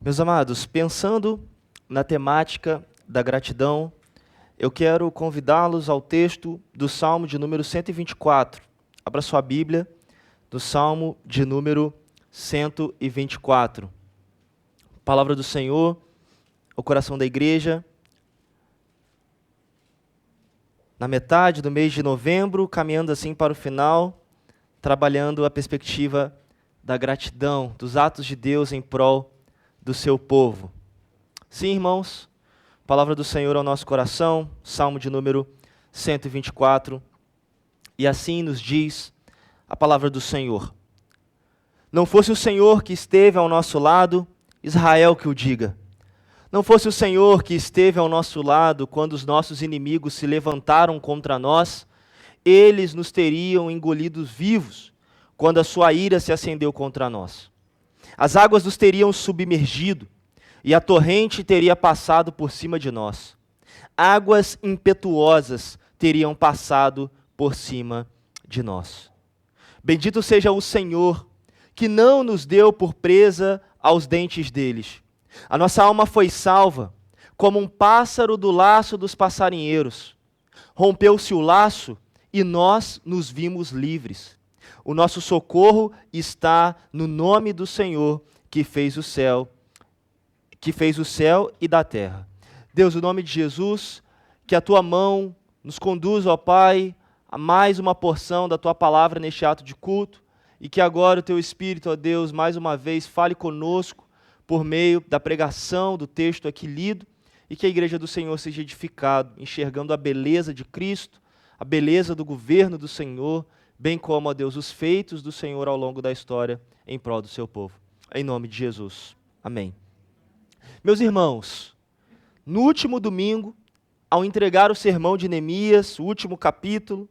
Meus amados, pensando na temática da gratidão, eu quero convidá-los ao texto do Salmo de número 124. Abra sua Bíblia, do Salmo de número 124. Palavra do Senhor, o coração da igreja. Na metade do mês de novembro, caminhando assim para o final, trabalhando a perspectiva da gratidão, dos atos de Deus em prol do seu povo. Sim, irmãos, palavra do Senhor ao nosso coração, Salmo de número 124, e assim nos diz a palavra do Senhor. Não fosse o Senhor que esteve ao nosso lado, Israel que o diga. Não fosse o Senhor que esteve ao nosso lado quando os nossos inimigos se levantaram contra nós, eles nos teriam engolidos vivos quando a sua ira se acendeu contra nós. As águas nos teriam submergido e a torrente teria passado por cima de nós. Águas impetuosas teriam passado por cima de nós. Bendito seja o Senhor, que não nos deu por presa aos dentes deles. A nossa alma foi salva, como um pássaro do laço dos passarinheiros. Rompeu-se o laço e nós nos vimos livres. O nosso socorro está no nome do Senhor, que fez o céu e da terra. Deus, no nome de Jesus, que a tua mão nos conduza, ó Pai, a mais uma porção da tua palavra neste ato de culto, e que agora o teu Espírito, ó Deus, mais uma vez fale conosco por meio da pregação do texto aqui lido, e que a igreja do Senhor seja edificada, enxergando a beleza de Cristo, a beleza do governo do Senhor, bem como, ó Deus, os feitos do Senhor ao longo da história em prol do seu povo. Em nome de Jesus. Amém. Meus irmãos, no último domingo, ao entregar o sermão de Neemias, o último capítulo,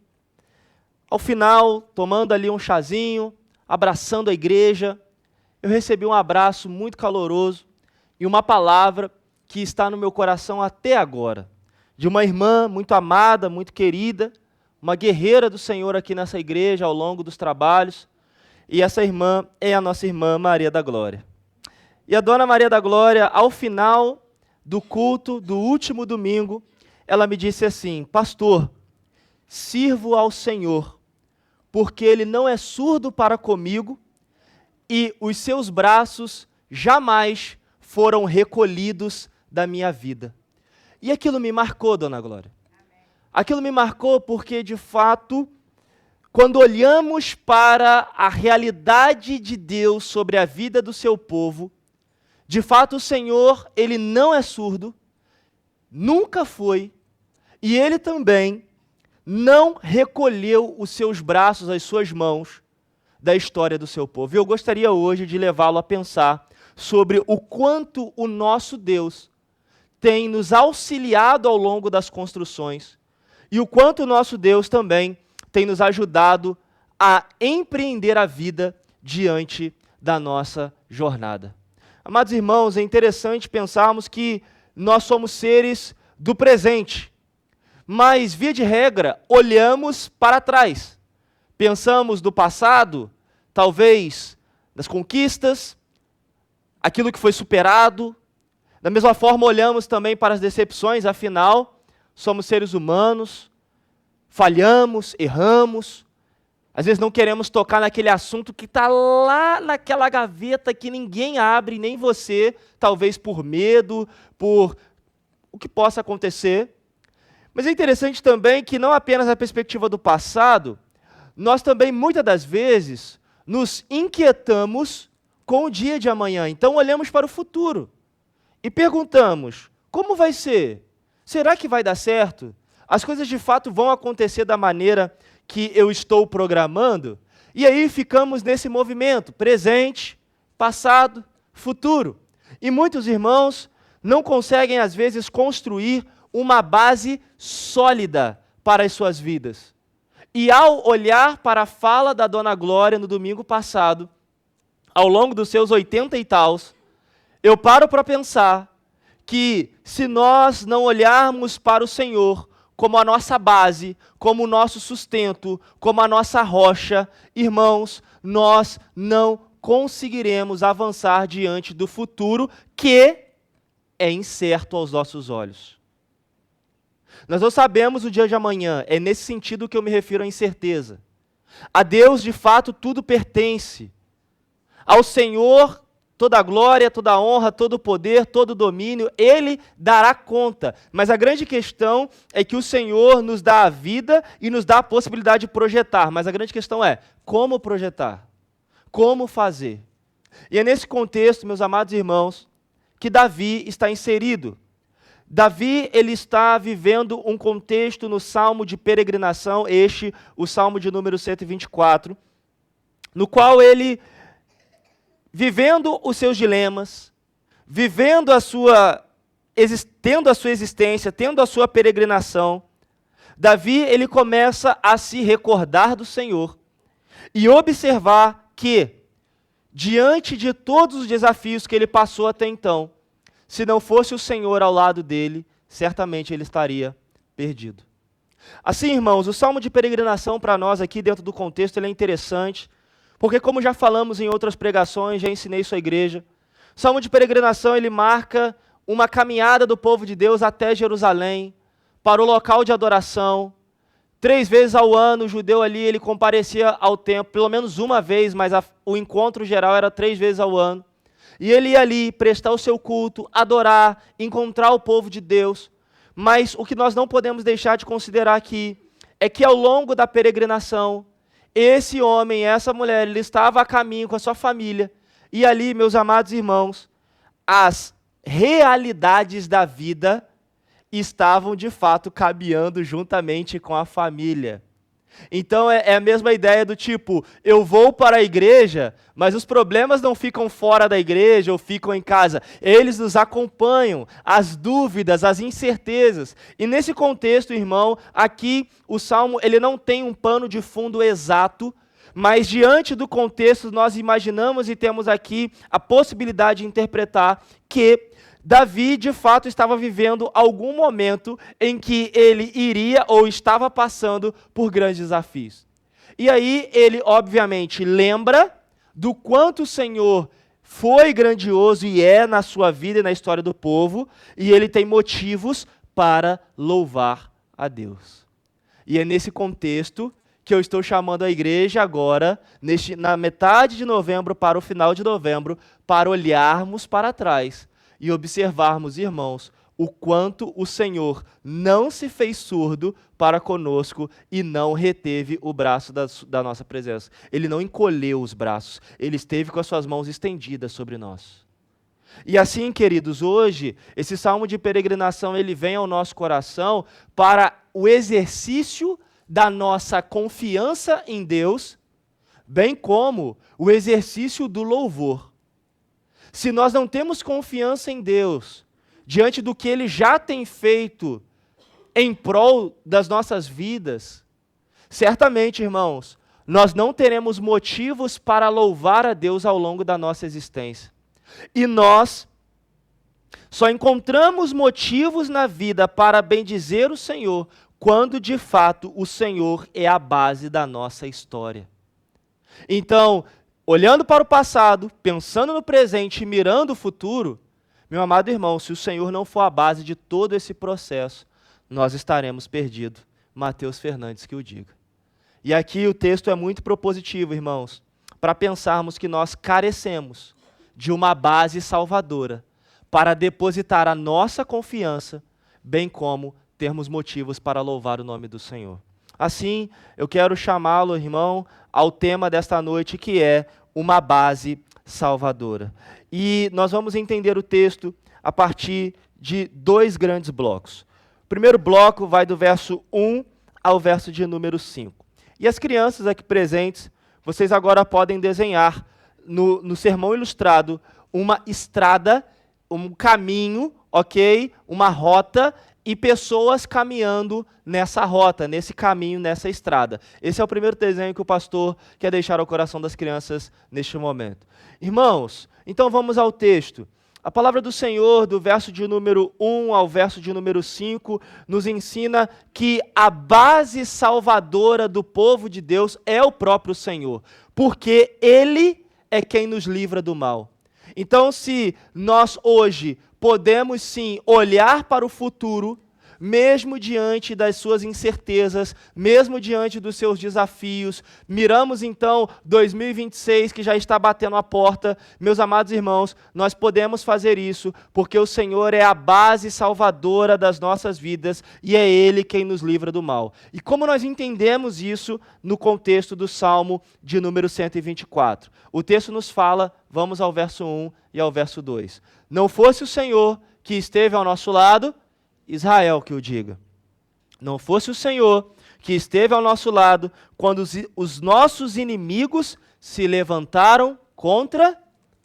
ao final, tomando ali um chazinho, abraçando a igreja, eu recebi um abraço muito caloroso e uma palavra que está no meu coração até agora, de uma irmã muito amada, muito querida, uma guerreira do Senhor aqui nessa igreja ao longo dos trabalhos, e essa irmã é a nossa irmã Maria da Glória. E a dona Maria da Glória, ao final do culto do último domingo, ela me disse assim: pastor, sirvo ao Senhor, porque Ele não é surdo para comigo e os seus braços jamais foram recolhidos da minha vida. E aquilo me marcou, dona Glória. Aquilo me marcou porque, de fato, quando olhamos para a realidade de Deus sobre a vida do seu povo, de fato o Senhor, Ele não é surdo, nunca foi, e Ele também não recolheu os seus braços, as suas mãos, da história do seu povo. E eu gostaria hoje de levá-lo a pensar sobre o quanto o nosso Deus tem nos auxiliado ao longo das construções, e o quanto o nosso Deus também tem nos ajudado a empreender a vida diante da nossa jornada. Amados irmãos, é interessante pensarmos que nós somos seres do presente, mas, via de regra, olhamos para trás. Pensamos do passado, talvez das conquistas, aquilo que foi superado. Da mesma forma, olhamos também para as decepções, afinal, somos seres humanos, falhamos, erramos, às vezes não queremos tocar naquele assunto que está lá naquela gaveta que ninguém abre, nem você, talvez por medo, por o que possa acontecer. Mas é interessante também que não apenas a perspectiva do passado, nós também, muitas das vezes, nos inquietamos com o dia de amanhã. Então, olhamos para o futuro e perguntamos, como vai ser? Será que vai dar certo? As coisas de fato vão acontecer da maneira que eu estou programando? E aí ficamos nesse movimento, presente, passado, futuro. E muitos irmãos não conseguem, às vezes, construir uma base sólida para as suas vidas. E ao olhar para a fala da dona Glória no domingo passado, ao longo dos seus 80 e tals, eu paro para pensar que se nós não olharmos para o Senhor como a nossa base, como o nosso sustento, como a nossa rocha, irmãos, nós não conseguiremos avançar diante do futuro que é incerto aos nossos olhos. Nós não sabemos o dia de amanhã, é nesse sentido que eu me refiro à incerteza. A Deus, de fato, tudo pertence. Ao Senhor, toda a glória, toda a honra, todo o poder, todo o domínio, Ele dará conta. Mas a grande questão é que o Senhor nos dá a vida e nos dá a possibilidade de projetar. Mas a grande questão é, como projetar? Como fazer? E é nesse contexto, meus amados irmãos, que Davi está inserido. Davi, ele está vivendo um contexto no Salmo de peregrinação, o Salmo de número 124, no qual ele, vivendo os seus dilemas, tendo a sua existência, tendo a sua peregrinação, Davi, ele começa a se recordar do Senhor e observar que, diante de todos os desafios que ele passou até então, se não fosse o Senhor ao lado dele, certamente ele estaria perdido. Assim, irmãos, o Salmo de peregrinação para nós aqui dentro do contexto ele é interessante, porque como já falamos em outras pregações, já ensinei isso à igreja, o Salmo de peregrinação ele marca uma caminhada do povo de Deus até Jerusalém, para o local de adoração. 3 vezes ao ano o judeu ali ele comparecia ao templo, pelo menos uma vez, mas o encontro geral era 3 vezes ao ano. E ele ia ali prestar o seu culto, adorar, encontrar o povo de Deus. Mas o que nós não podemos deixar de considerar aqui é que ao longo da peregrinação, esse homem, essa mulher, ele estava a caminho com a sua família. E ali, meus amados irmãos, as realidades da vida estavam de fato caminhando juntamente com a família. Então é a mesma ideia do tipo, eu vou para a igreja, mas os problemas não ficam fora da igreja ou ficam em casa. Eles nos acompanham, as dúvidas, as incertezas. E nesse contexto, irmão, aqui o Salmo ele não tem um pano de fundo exato, mas diante do contexto nós imaginamos e temos aqui a possibilidade de interpretar que Davi, de fato, estava vivendo algum momento em que ele iria ou estava passando por grandes desafios. E aí ele, obviamente, lembra do quanto o Senhor foi grandioso e é na sua vida e na história do povo, e ele tem motivos para louvar a Deus. E é nesse contexto que eu estou chamando a igreja agora, na metade de novembro para o final de novembro, para olharmos para trás e observarmos, irmãos, o quanto o Senhor não se fez surdo para conosco e não reteve o braço da nossa presença. Ele não encolheu os braços, ele esteve com as suas mãos estendidas sobre nós. E assim, queridos, hoje, esse salmo de peregrinação, ele vem ao nosso coração para o exercício da nossa confiança em Deus, bem como o exercício do louvor. Se nós não temos confiança em Deus, diante do que Ele já tem feito em prol das nossas vidas, certamente, irmãos, nós não teremos motivos para louvar a Deus ao longo da nossa existência. E nós só encontramos motivos na vida para bendizer o Senhor quando, de fato, o Senhor é a base da nossa história. Então, olhando para o passado, pensando no presente e mirando o futuro, meu amado irmão, se o Senhor não for a base de todo esse processo, nós estaremos perdidos. Mateus Fernandes que o diga. E aqui o texto é muito propositivo, irmãos, para pensarmos que nós carecemos de uma base salvadora para depositar a nossa confiança, bem como termos motivos para louvar o nome do Senhor. Assim, eu quero chamá-lo, irmão, ao tema desta noite, que é uma base salvadora. E nós vamos entender o texto a partir de 2 grandes blocos. O primeiro bloco vai do verso 1 ao verso de número 5. E as crianças aqui presentes, vocês agora podem desenhar no sermão ilustrado uma estrada, um caminho, ok? Uma rota e pessoas caminhando nessa rota, nesse caminho, nessa estrada. Esse é o primeiro desenho que o pastor quer deixar ao coração das crianças neste momento. Irmãos, então vamos ao texto. A palavra do Senhor, do verso de número 1 ao verso de número 5, nos ensina que a base salvadora do povo de Deus é o próprio Senhor, porque Ele é quem nos livra do mal. Então, se nós hoje podemos sim olhar para o futuro, mesmo diante das suas incertezas, mesmo diante dos seus desafios, miramos então 2026 que já está batendo a porta, meus amados irmãos, nós podemos fazer isso porque o Senhor é a base salvadora das nossas vidas e é Ele quem nos livra do mal. E como nós entendemos isso no contexto do Salmo de número 124? O texto nos fala, vamos ao verso 1 e ao verso 2. Não fosse o Senhor que esteve ao nosso lado, Israel que o diga. Não fosse o Senhor que esteve ao nosso lado quando os nossos inimigos se levantaram contra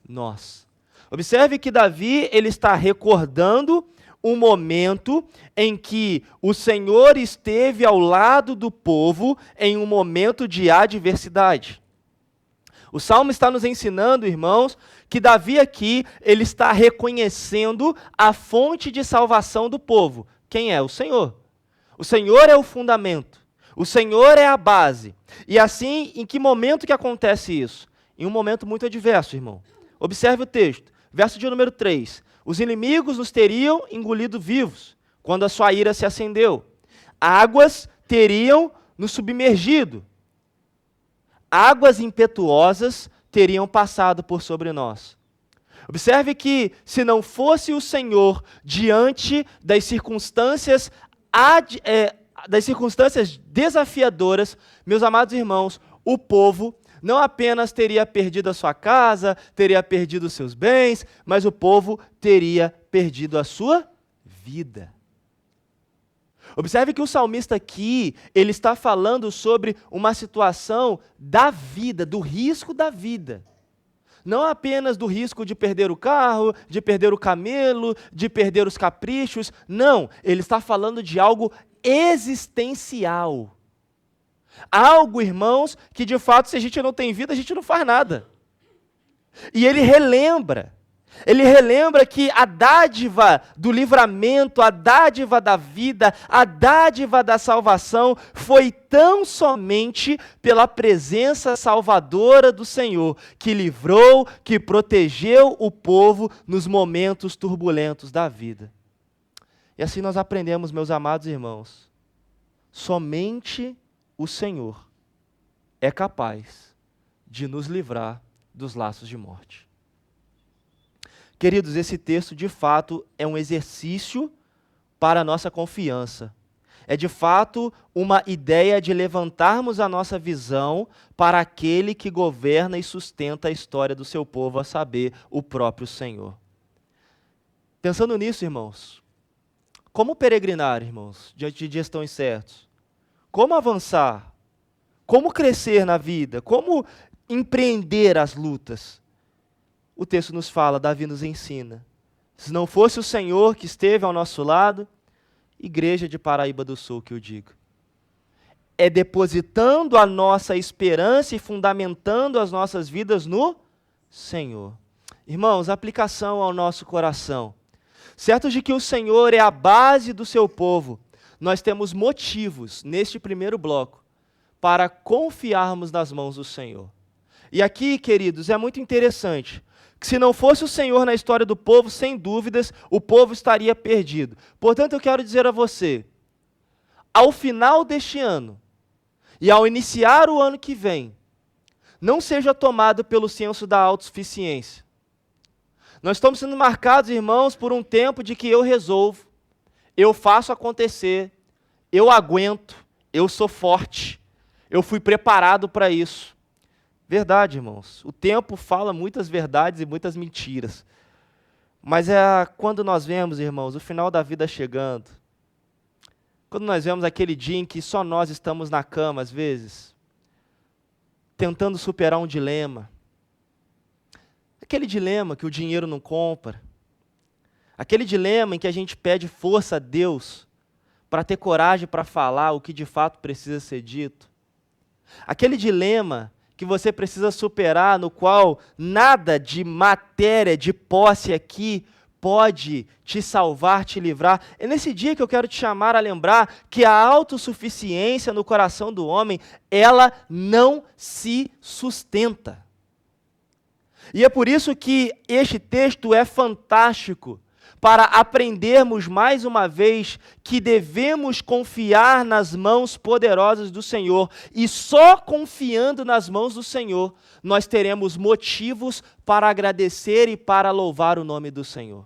nós. Observe que Davi ele está recordando um momento em que o Senhor esteve ao lado do povo em um momento de adversidade. O Salmo está nos ensinando, irmãos, que Davi aqui, ele está reconhecendo a fonte de salvação do povo. Quem é? O Senhor. O Senhor é o fundamento. O Senhor é a base. E assim, em que momento que acontece isso? Em um momento muito adverso, irmão. Observe o texto. Verso de número 3. Os inimigos nos teriam engolido vivos, quando a sua ira se acendeu. Águas teriam nos submergido. Águas impetuosas teriam passado por sobre nós. Observe que, se não fosse o Senhor diante das circunstâncias desafiadoras, meus amados irmãos, o povo não apenas teria perdido a sua casa, teria perdido os seus bens, mas o povo teria perdido a sua vida. Observe que o salmista aqui, ele está falando sobre uma situação da vida, do risco da vida. Não apenas do risco de perder o carro, de perder o camelo, de perder os caprichos. Não, ele está falando de algo existencial. Algo, irmãos, que de fato, se a gente não tem vida, a gente não faz nada. E ele relembra que a dádiva do livramento, a dádiva da vida, a dádiva da salvação foi tão somente pela presença salvadora do Senhor, que livrou, que protegeu o povo nos momentos turbulentos da vida. E assim nós aprendemos, meus amados irmãos, somente o Senhor é capaz de nos livrar dos laços de morte. Queridos, esse texto de fato é um exercício para a nossa confiança. É de fato uma ideia de levantarmos a nossa visão para aquele que governa e sustenta a história do seu povo, a saber, o próprio Senhor. Pensando nisso, irmãos, como peregrinar, irmãos, diante de dias tão incertos? Como avançar? Como crescer na vida? Como empreender as lutas? O texto nos fala, Davi nos ensina. Se não fosse o Senhor que esteve ao nosso lado, Igreja de Paraíba do Sul que eu digo. É depositando a nossa esperança e fundamentando as nossas vidas no Senhor. Irmãos, aplicação ao nosso coração. Certo de que o Senhor é a base do seu povo, nós temos motivos, neste primeiro bloco, para confiarmos nas mãos do Senhor. E aqui, queridos, é muito interessante, que se não fosse o Senhor na história do povo, sem dúvidas, o povo estaria perdido. Portanto, eu quero dizer a você, ao final deste ano, e ao iniciar o ano que vem, não seja tomado pelo senso da autossuficiência. Nós estamos sendo marcados, irmãos, por um tempo de que eu resolvo, eu faço acontecer, eu aguento, eu sou forte, eu fui preparado para isso. Verdade, irmãos, o tempo fala muitas verdades e muitas mentiras. Mas é quando nós vemos, irmãos, o final da vida chegando, quando nós vemos aquele dia em que só nós estamos na cama, às vezes, tentando superar um dilema, aquele dilema que o dinheiro não compra, aquele dilema em que a gente pede força a Deus para ter coragem para falar o que de fato precisa ser dito, aquele dilema que você precisa superar, no qual nada de matéria, de posse aqui, pode te salvar, te livrar. É nesse dia que eu quero te chamar a lembrar que a autossuficiência no coração do homem, ela não se sustenta. E é por isso que este texto é fantástico, para aprendermos mais uma vez que devemos confiar nas mãos poderosas do Senhor, e só confiando nas mãos do Senhor, nós teremos motivos para agradecer e para louvar o nome do Senhor.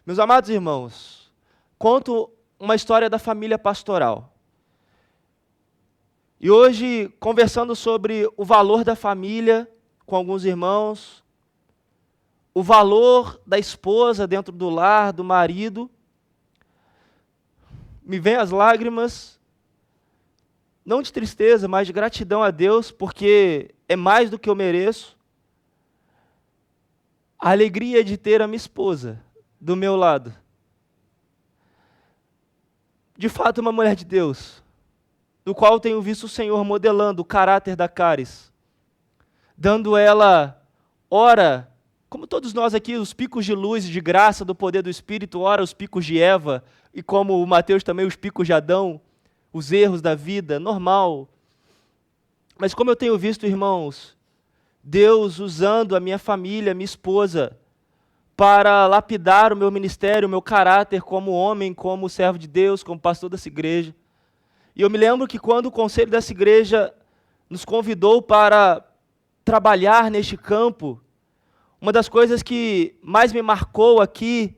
Meus amados irmãos, conto uma história da família pastoral. E hoje, conversando sobre o valor da família com alguns irmãos, o valor da esposa dentro do lar, do marido, me vem as lágrimas, não de tristeza, mas de gratidão a Deus, porque é mais do que eu mereço. A alegria de ter a minha esposa do meu lado. De fato, uma mulher de Deus, do qual tenho visto o Senhor modelando o caráter da Cáris, dando ela, ora, como todos nós aqui, os picos de luz e de graça do poder do Espírito, ora os picos de Eva, e como o Mateus também, os picos de Adão, os erros da vida, normal. Mas como eu tenho visto, irmãos, Deus usando a minha família, a minha esposa, para lapidar o meu ministério, o meu caráter como homem, como servo de Deus, como pastor dessa igreja. E eu me lembro que quando o conselho dessa igreja nos convidou para trabalhar neste campo, uma das coisas que mais me marcou aqui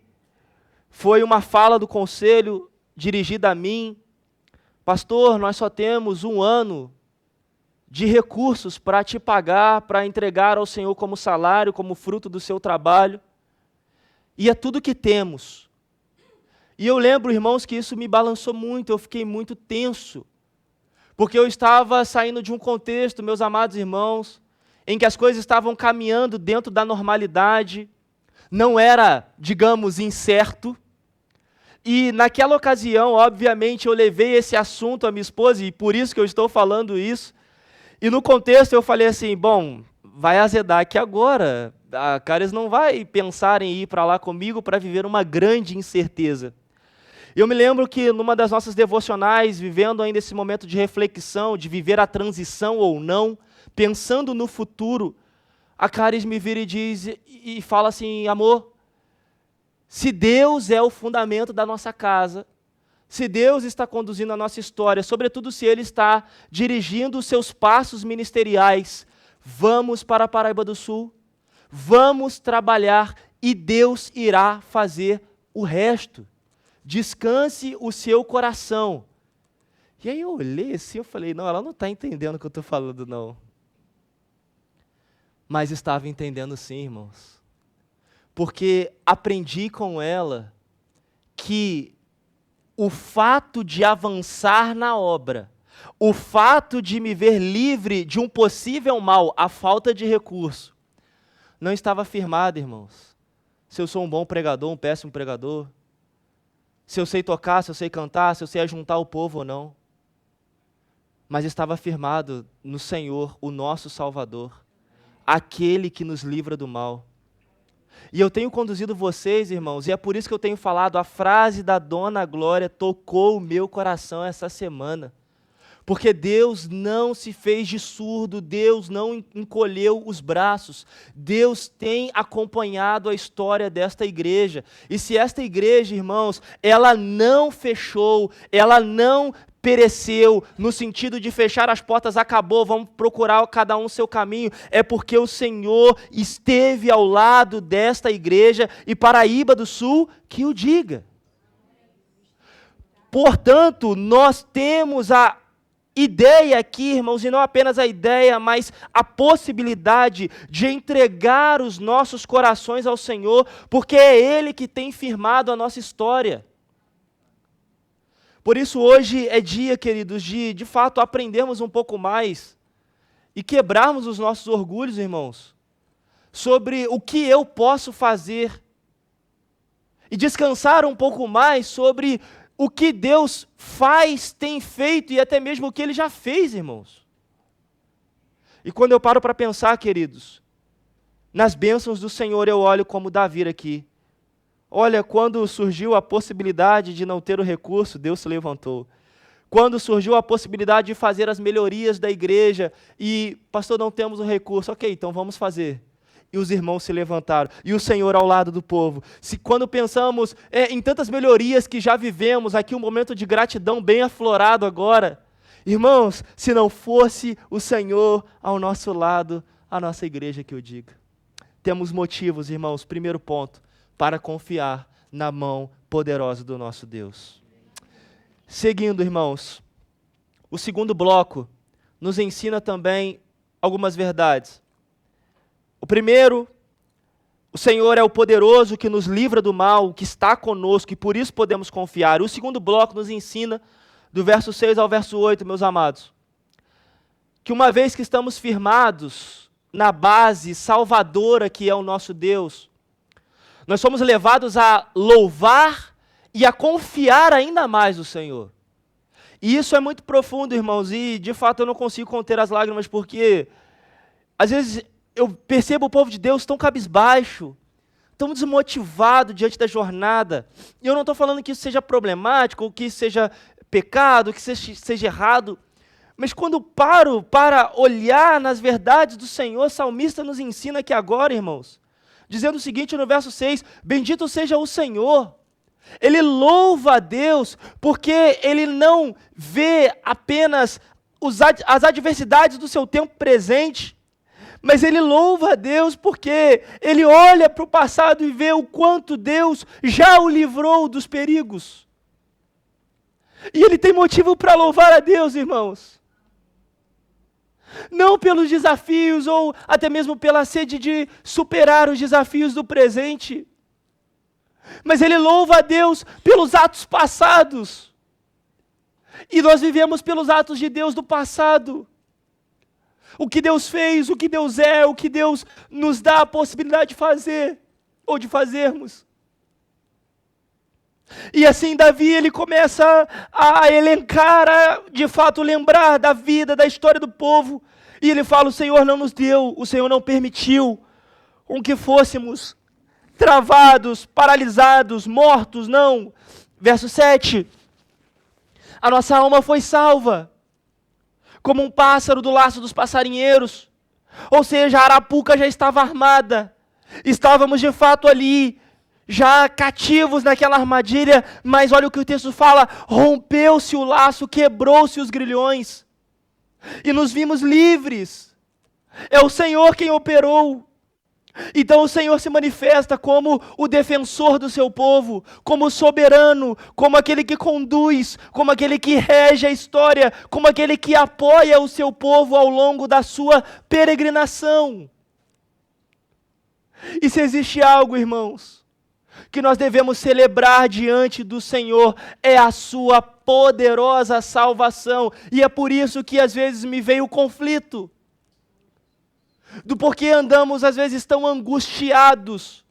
foi uma fala do conselho dirigida a mim. Pastor, nós só temos 1 ano de recursos para te pagar, para entregar ao Senhor como salário, como fruto do seu trabalho. E é tudo que temos. E eu lembro, irmãos, que isso me balançou muito, eu fiquei muito tenso, porque eu estava saindo de um contexto, meus amados irmãos, em que as coisas estavam caminhando dentro da normalidade, não era, digamos, incerto. E naquela ocasião, obviamente, eu levei esse assunto à minha esposa, e por isso que eu estou falando isso. E no contexto eu falei assim, bom, vai azedar aqui agora, a Cáris não vai pensar em ir para lá comigo para viver uma grande incerteza. Eu me lembro que numa das nossas devocionais, vivendo ainda esse momento de reflexão, de viver a transição ou não, pensando no futuro, a Cáris me vira e diz, e fala assim, amor, se Deus é o fundamento da nossa casa, se Deus está conduzindo a nossa história, sobretudo se Ele está dirigindo os seus passos ministeriais, vamos para a Paraíba do Sul, vamos trabalhar e Deus irá fazer o resto. Descanse o seu coração. E aí eu olhei assim, eu falei, não, ela não está entendendo o que eu estou falando, não. Mas estava entendendo sim, irmãos. Porque aprendi com ela que o fato de avançar na obra, o fato de me ver livre de um possível mal, a falta de recurso, não estava firmado, irmãos. Se eu sou um bom pregador, um péssimo pregador, se eu sei tocar, se eu sei cantar, se eu sei ajuntar o povo ou não. Mas estava firmado no Senhor, o nosso Salvador, aquele que nos livra do mal. E eu tenho conduzido vocês, irmãos, e é por isso que eu tenho falado, a frase da Dona Glória tocou o meu coração essa semana. Porque Deus não se fez de surdo, Deus não encolheu os braços, Deus tem acompanhado a história desta igreja. E se esta igreja, irmãos, ela não fechou, ela não pereceu, no sentido de fechar as portas, acabou, vamos procurar cada um o seu caminho, é porque o Senhor esteve ao lado desta igreja, e Paraíba do Sul que o diga. Portanto, nós temos a ideia aqui, irmãos, e não apenas a ideia, mas a possibilidade de entregar os nossos corações ao Senhor, porque é Ele que tem firmado a nossa história. Por isso hoje é dia, queridos, de fato aprendermos um pouco mais e quebrarmos os nossos orgulhos, irmãos, sobre o que eu posso fazer e descansar um pouco mais sobre o que Deus faz, tem feito e até mesmo o que Ele já fez, irmãos. E quando eu paro para pensar, queridos, nas bênçãos do Senhor, eu olho como Davi aqui. Olha, quando surgiu a possibilidade de não ter o recurso, Deus se levantou. Quando surgiu a possibilidade de fazer as melhorias da igreja e, pastor, não temos o recurso, ok, então vamos fazer. E os irmãos se levantaram, e o Senhor ao lado do povo. Se quando pensamos em tantas melhorias que já vivemos, aqui um momento de gratidão bem aflorado agora. Irmãos, se não fosse o Senhor ao nosso lado, a nossa igreja que o diga. Temos motivos, irmãos, primeiro ponto, para confiar na mão poderosa do nosso Deus. Seguindo, irmãos, o segundo bloco nos ensina também algumas verdades. O primeiro, o Senhor é o poderoso que nos livra do mal, que está conosco e por isso podemos confiar. O segundo bloco nos ensina, do verso 6 ao verso 8, meus amados, que uma vez que estamos firmados na base salvadora que é o nosso Deus, nós somos levados a louvar e a confiar ainda mais no Senhor. E isso é muito profundo, irmãos, e de fato eu não consigo conter as lágrimas, porque às vezes eu percebo o povo de Deus tão cabisbaixo, tão desmotivado diante da jornada. E eu não estou falando que isso seja problemático, ou que isso seja pecado, ou que seja errado, mas quando paro para olhar nas verdades do Senhor, o salmista nos ensina aqui agora, irmãos, dizendo o seguinte no verso 6, bendito seja o Senhor. Ele louva a Deus porque ele não vê apenas as adversidades do seu tempo presente, mas ele louva a Deus porque ele olha para o passado e vê o quanto Deus já o livrou dos perigos. E ele tem motivo para louvar a Deus, irmãos. Não pelos desafios ou até mesmo pela sede de superar os desafios do presente, mas ele louva a Deus pelos atos passados. E nós vivemos pelos atos de Deus do passado. O que Deus fez, o que Deus é, o que Deus nos dá a possibilidade de fazer, ou de fazermos. E assim Davi, ele começa a elencar, a de fato lembrar da vida, da história do povo. E ele fala, o Senhor não nos deu, o Senhor não permitiu com que fôssemos travados, paralisados, mortos, não. Verso 7, a nossa alma foi salva, como um pássaro do laço dos passarinheiros. Ou seja, a arapuca já estava armada, estávamos de fato ali, já cativos naquela armadilha, mas olha o que o texto fala, rompeu-se o laço, quebrou-se os grilhões, e nos vimos livres. É o Senhor quem operou. Então o Senhor se manifesta como o defensor do seu povo, como soberano, como aquele que conduz, como aquele que rege a história, como aquele que apoia o seu povo ao longo da sua peregrinação. E se existe algo, irmãos, que nós devemos celebrar diante do Senhor, é a sua poderosa salvação. E é por isso que às vezes me veio o conflito, do porquê andamos às vezes tão angustiados,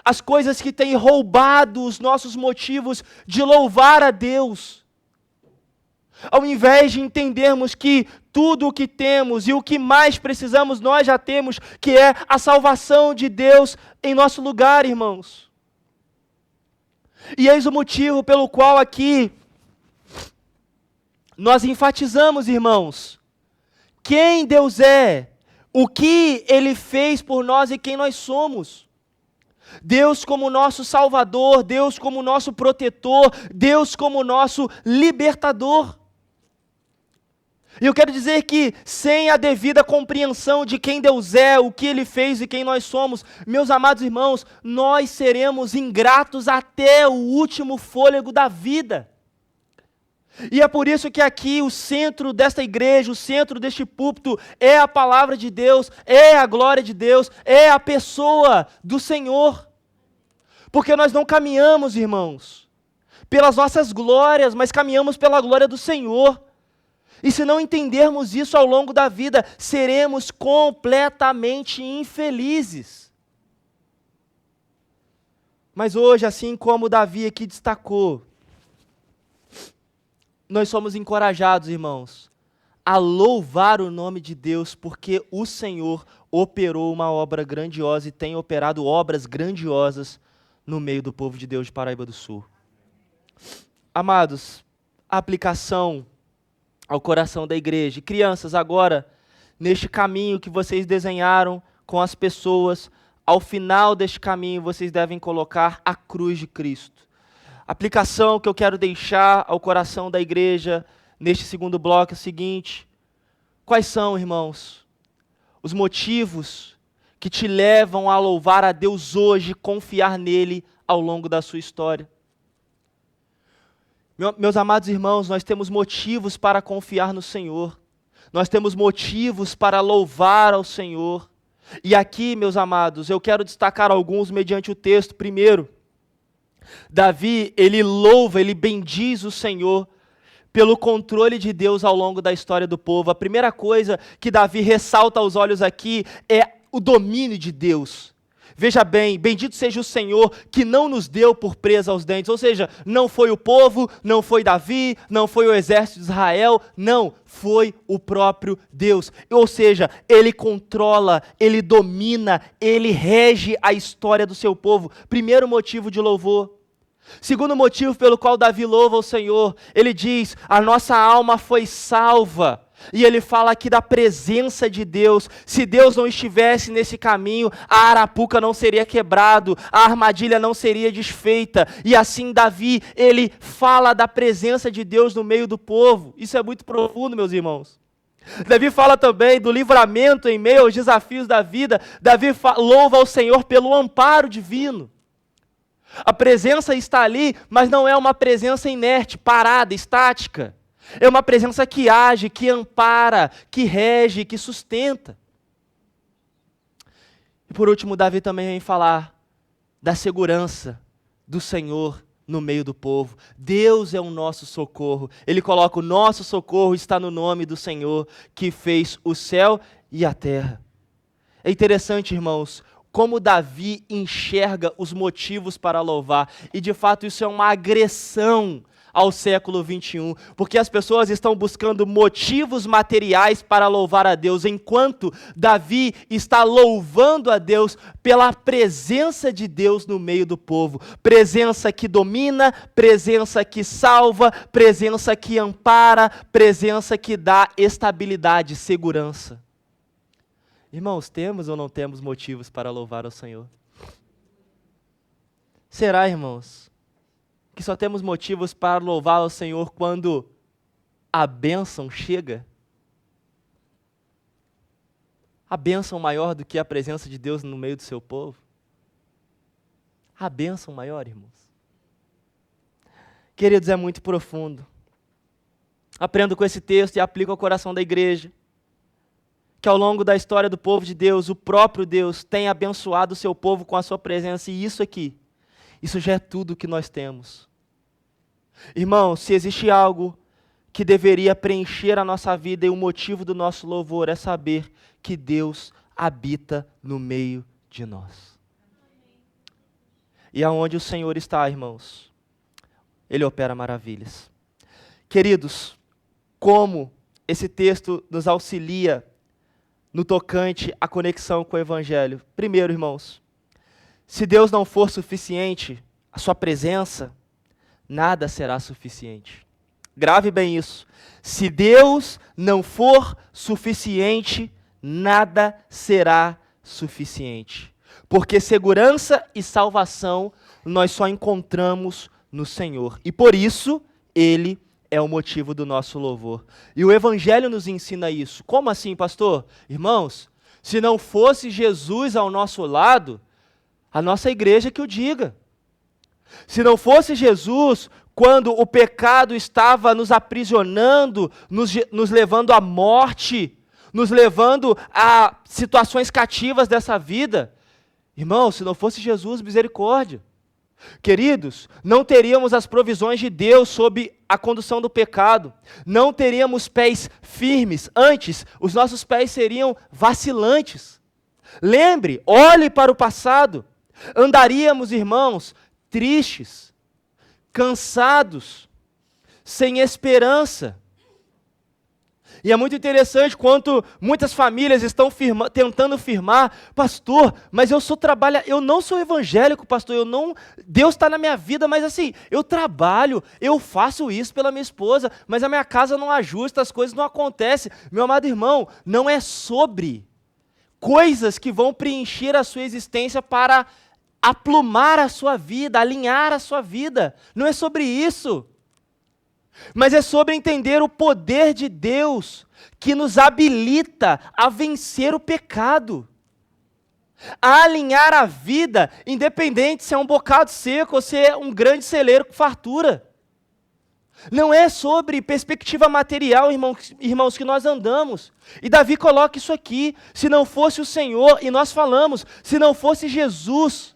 as coisas que têm roubado os nossos motivos de louvar a Deus, ao invés de entendermos que tudo o que temos e o que mais precisamos nós já temos, que é a salvação de Deus em nosso lugar, irmãos. E eis o motivo pelo qual aqui nós enfatizamos, irmãos, quem Deus é, o que Ele fez por nós e quem nós somos. Deus como nosso Salvador, Deus como nosso protetor, Deus como nosso libertador. E eu quero dizer que sem a devida compreensão de quem Deus é, o que Ele fez e quem nós somos, meus amados irmãos, nós seremos ingratos até o último fôlego da vida. E é por isso que aqui o centro desta igreja, o centro deste púlpito é a palavra de Deus, é a glória de Deus, é a pessoa do Senhor. Porque nós não caminhamos, irmãos, pelas nossas glórias, mas caminhamos pela glória do Senhor. E se não entendermos isso ao longo da vida, seremos completamente infelizes. Mas hoje, assim como Davi aqui destacou, nós somos encorajados, irmãos, a louvar o nome de Deus, porque o Senhor operou uma obra grandiosa e tem operado obras grandiosas no meio do povo de Deus de Paraíba do Sul. Amados, a aplicação ao coração da igreja. Crianças, agora, neste caminho que vocês desenharam com as pessoas, ao final deste caminho vocês devem colocar a cruz de Cristo. A aplicação que eu quero deixar ao coração da igreja neste segundo bloco é o seguinte: quais são, irmãos, os motivos que te levam a louvar a Deus hoje, confiar nele ao longo da sua história? Meus amados irmãos, nós temos motivos para confiar no Senhor. Nós temos motivos para louvar ao Senhor. E aqui, meus amados, eu quero destacar alguns mediante o texto. Primeiro, Davi, ele louva, ele bendiz o Senhor pelo controle de Deus ao longo da história do povo. A primeira coisa que Davi ressalta aos olhos aqui é o domínio de Deus. Veja bem, bendito seja o Senhor que não nos deu por presa aos dentes. Ou seja, não foi o povo, não foi Davi, não foi o exército de Israel, não, foi o próprio Deus. Ou seja, ele controla, ele domina, ele rege a história do seu povo. Primeiro motivo de louvor. Segundo motivo pelo qual Davi louva o Senhor, ele diz: a nossa alma foi salva. E ele fala aqui da presença de Deus. Se Deus não estivesse nesse caminho, a arapuca não seria quebrado, a armadilha não seria desfeita. E assim Davi, ele fala da presença de Deus no meio do povo. Isso é muito profundo, meus irmãos. Davi fala também do livramento em meio aos desafios da vida. Davi louva ao Senhor pelo amparo divino. A presença está ali, mas não é uma presença inerte, parada, estática. É uma presença que age, que ampara, que rege, que sustenta. E por último, Davi também vem falar da segurança do Senhor no meio do povo. Deus é o nosso socorro. Ele coloca: o nosso socorro está no nome do Senhor, que fez o céu e a terra. É interessante, irmãos, como Davi enxerga os motivos para louvar. E de fato isso é uma agressão ao século 21, porque as pessoas estão buscando motivos materiais para louvar a Deus, enquanto Davi está louvando a Deus pela presença de Deus no meio do povo. Presença que domina, presença que salva, presença que ampara, presença que dá estabilidade, segurança. Irmãos, temos ou não temos motivos para louvar ao Senhor? Será, irmãos, que só temos motivos para louvar ao Senhor quando a bênção chega? A bênção maior do que a presença de Deus no meio do seu povo? A bênção maior, irmãos? Queridos, é muito profundo. Aprendo com esse texto e aplico ao coração da igreja que ao longo da história do povo de Deus, o próprio Deus tem abençoado o seu povo com a sua presença, e isso aqui, isso já é tudo o que nós temos. Irmão, se existe algo que deveria preencher a nossa vida e o motivo do nosso louvor é saber que Deus habita no meio de nós. E aonde o Senhor está, irmãos, Ele opera maravilhas. Queridos, como esse texto nos auxilia no tocante à conexão com o Evangelho? Primeiro, irmãos, se Deus não for suficiente, a sua presença, nada será suficiente. Grave bem isso. Se Deus não for suficiente, nada será suficiente. Porque segurança e salvação nós só encontramos no Senhor. E por isso, Ele é o motivo do nosso louvor. E o Evangelho nos ensina isso. Como assim, pastor? Irmãos, se não fosse Jesus ao nosso lado, a nossa igreja que o diga. Se não fosse Jesus, quando o pecado estava nos aprisionando, nos levando à morte, nos levando a situações cativas dessa vida, irmãos, se não fosse Jesus, misericórdia. Queridos, não teríamos as provisões de Deus sob a condução do pecado, não teríamos pés firmes, antes os nossos pés seriam vacilantes. Lembre, olhe para o passado, andaríamos, irmãos, tristes, cansados, sem esperança. E é muito interessante quanto muitas famílias estão tentando firmar: pastor, mas eu não sou evangélico, pastor, Deus está na minha vida, mas assim, eu trabalho, eu faço isso pela minha esposa, mas a minha casa não ajusta, as coisas não acontecem. Meu amado irmão, não é sobre coisas que vão preencher a sua existência para aplumar a sua vida, alinhar a sua vida. Não é sobre isso. Mas é sobre entender o poder de Deus que nos habilita a vencer o pecado, a alinhar a vida, independente se é um bocado seco ou se é um grande celeiro com fartura. Não é sobre perspectiva material, irmãos, que nós andamos. E Davi coloca isso aqui: se não fosse o Senhor, e nós falamos, se não fosse Jesus,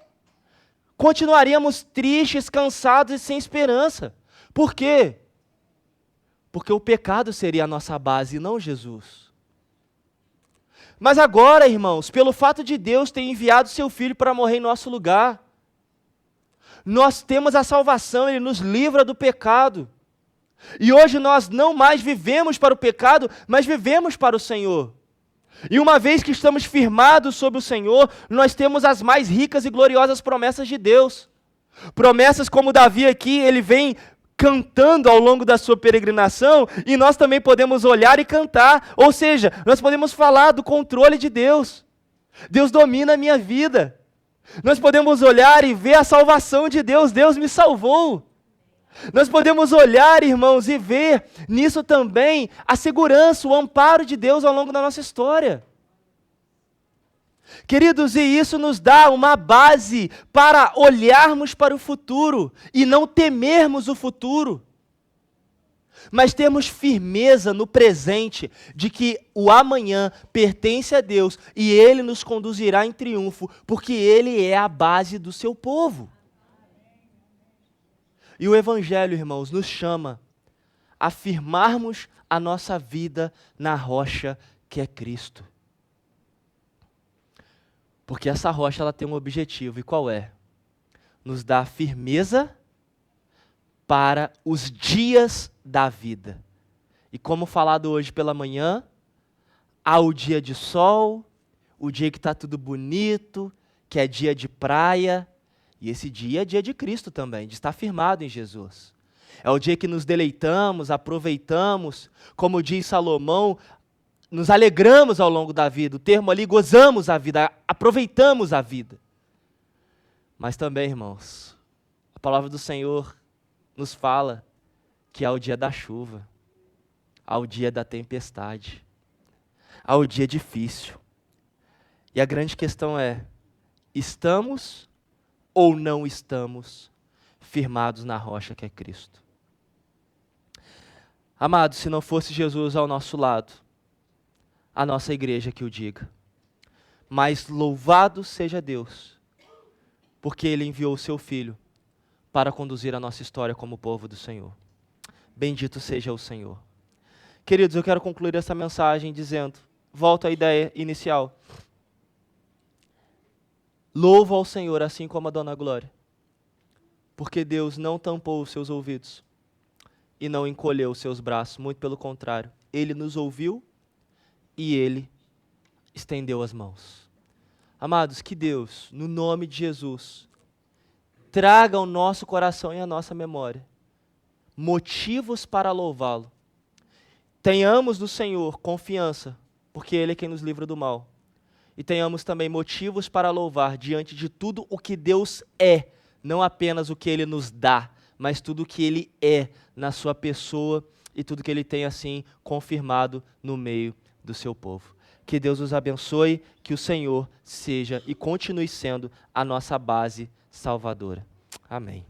continuaríamos tristes, cansados e sem esperança. Por quê? Porque o pecado seria a nossa base e não Jesus. Mas agora, irmãos, pelo fato de Deus ter enviado seu Filho para morrer em nosso lugar, nós temos a salvação, Ele nos livra do pecado. E hoje nós não mais vivemos para o pecado, mas vivemos para o Senhor. E uma vez que estamos firmados sobre o Senhor, nós temos as mais ricas e gloriosas promessas de Deus. Promessas como Davi aqui, ele vem cantando ao longo da sua peregrinação, e nós também podemos olhar e cantar. Ou seja, nós podemos falar do controle de Deus. Deus domina a minha vida. Nós podemos olhar e ver a salvação de Deus. Deus me salvou. Nós podemos olhar, irmãos, e ver nisso também a segurança, o amparo de Deus ao longo da nossa história. Queridos, e isso nos dá uma base para olharmos para o futuro e não temermos o futuro, mas termos firmeza no presente de que o amanhã pertence a Deus e Ele nos conduzirá em triunfo, porque Ele é a base do seu povo. E o Evangelho, irmãos, nos chama a firmarmos a nossa vida na rocha que é Cristo. Porque essa rocha ela tem um objetivo, e qual é? Nos dá firmeza para os dias da vida. E como falado hoje pela manhã, há o dia de sol, o dia que está tudo bonito, que é dia de praia, e esse dia é dia de Cristo também, de estar firmado em Jesus. É o dia que nos deleitamos, aproveitamos, como diz Salomão, nos alegramos ao longo da vida, o termo ali, gozamos a vida, aproveitamos a vida. Mas também, irmãos, a palavra do Senhor nos fala que há o dia da chuva, há o dia da tempestade, há o dia difícil. E a grande questão é, estamos ou não estamos firmados na rocha que é Cristo? Amados, se não fosse Jesus ao nosso lado, a nossa igreja que o diga. Mas louvado seja Deus, porque Ele enviou o seu Filho para conduzir a nossa história como povo do Senhor. Bendito seja o Senhor. Queridos, eu quero concluir essa mensagem dizendo, volto à ideia inicial. Louvo ao Senhor assim como a Dona Glória, porque Deus não tampou os seus ouvidos e não encolheu os seus braços, muito pelo contrário, Ele nos ouviu e Ele estendeu as mãos. Amados, que Deus, no nome de Jesus, traga ao nosso coração e à nossa memória motivos para louvá-lo. Tenhamos no Senhor confiança, porque Ele é quem nos livra do mal. E tenhamos também motivos para louvar diante de tudo o que Deus é, não apenas o que Ele nos dá, mas tudo o que Ele é na sua pessoa e tudo que Ele tem assim confirmado no meio do seu povo. Que Deus os abençoe, que o Senhor seja e continue sendo a nossa base salvadora. Amém.